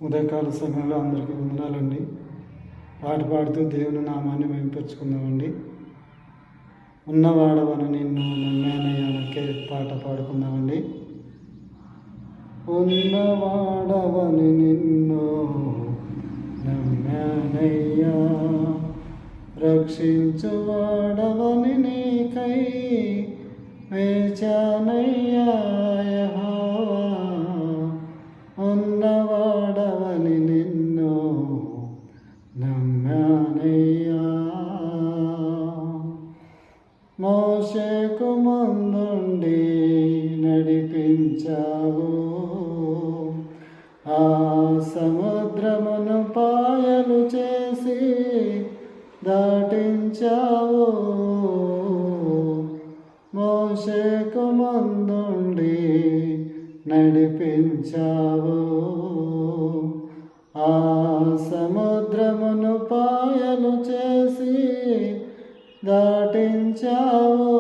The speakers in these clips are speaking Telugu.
ఉదయకాల సమయంలో అందరికీ వందనాలండి. పాట పాడుతూ దేవుని నామాన్ని మేంపరుచుకుందామండి. ఉన్నవాడవని నిన్ను నమ్మానయ్యానకే పాట పాడుకుందామండి. ఉన్నవాడవని నిన్ను నమ్మానయ్యా, రక్షించువాడవని నీకై వేచానయ్యా. యెహోవా ఉన్నవాడవని నిన్ను నమ్మానయ్యా. మోషేకు ముందుండి నడిపించావు, ఆ సముద్రమును పాయలు చేసి దాటించావు. మోషేకు ముందుండి నడిపించావు, ఆ సముద్రమును పాయలు చేసి దాటించావు.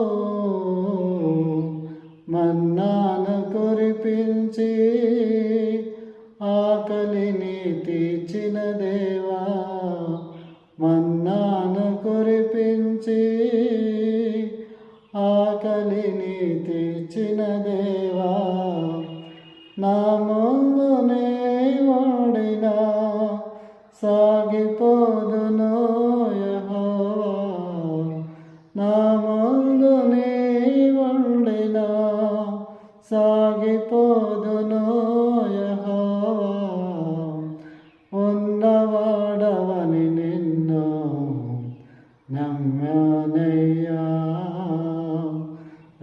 మన్నాను కురిపించి ఆకలిని తీర్చిన దేవా, మన్నాను కురిపించి ఆకలిని తీర్చిన దేవా, నా ముందునే ఓడినా సాగిపోదును యెహోవా. నా ముందునే ఓడినా సాగిపోదును యెహోవా. ఉన్నవాడవని నిన్ను నమ్మానయ్యా,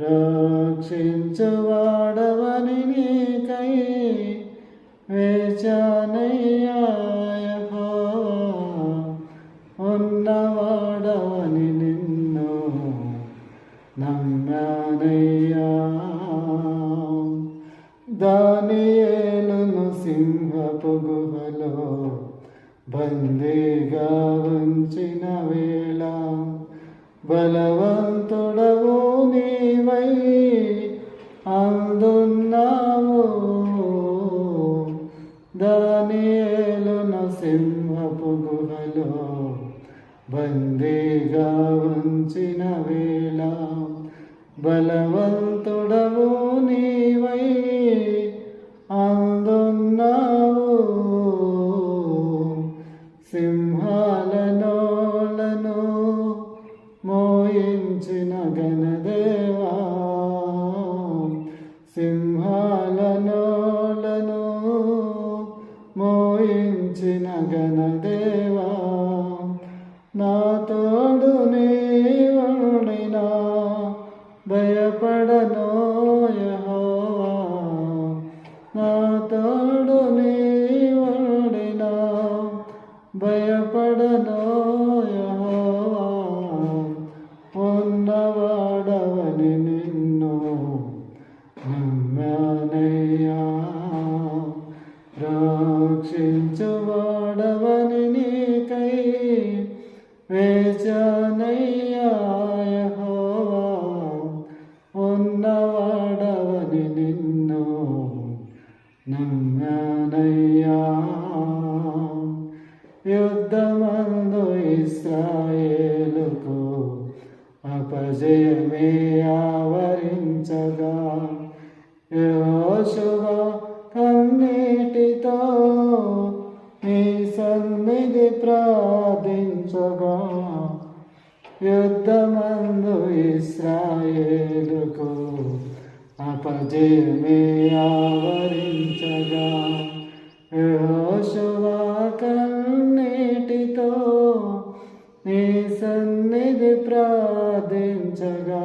రక్షించువాడవని నీకై వేచానయ్యా. యెహోవా ఉన్నవాడవని నిన్ను నమ్మానయ్యా. దానియేలును సింహపు గుహలో బందీగా ఉంచిన వేళ, బలవంతుడవు నీవై అందున్నావు. దానియేలును సింహపు గుహలో బందీగా ఉంచిన వేళ, బలవంతుడవు నీవై అందున్నావు. సింహాల నోలను మోయించిన ఘనదేవా, సింహాల నోలను మోయించిన ఘనదేవా, నా తోడు నీవుడినా భయపడను యెహోవా. నా తోడు నీవుడినా భయపడను యెహోవా. ఉన్నవాడవని నిన్ను నమ్మానయ్యా, రక్షించువాడవని నీకై వేచానయ్యా. యెహోవా ఉన్నవాడవని నిన్ను నమ్మానయ్యా. యుద్ధమందు ఇశ్రాయేలుకు అపజయమే ఆవరించగా, యెహోషువ కన్నీటితో నీ సన్నిధి ప్రార్థించగా, యుద్ధమందు ఇశ్రాయేలుకు అపజయమే ఆవరించగా, యెహోషువ కన్నీటితో నీ సన్నిధి ప్రార్థించగా,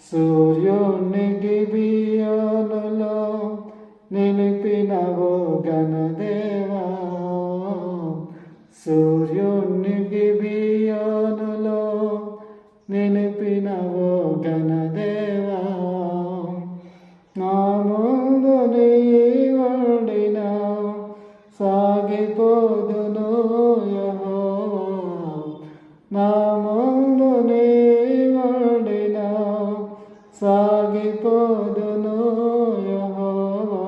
సూర్యుని గిబియోనులో నిలిపినవో ఘనదేవా, సూర్యుని గిబియోనులో నిలిపినవో ఘనదేవా, నా ముందు నీవుడినా సాగిపోదును యెహోవా. నా ముందు నీవుడినా సాగిపోదును యెహోవా.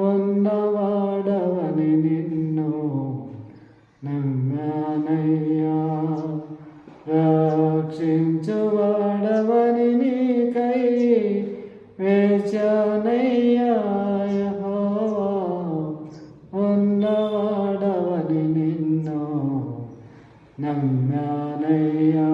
ఉన్నవా రక్షించువాడవని నీకై వేచానయ్యా యెహోవా, ఉన్నవాడవని నిన్ను నమ్మానయ్యా.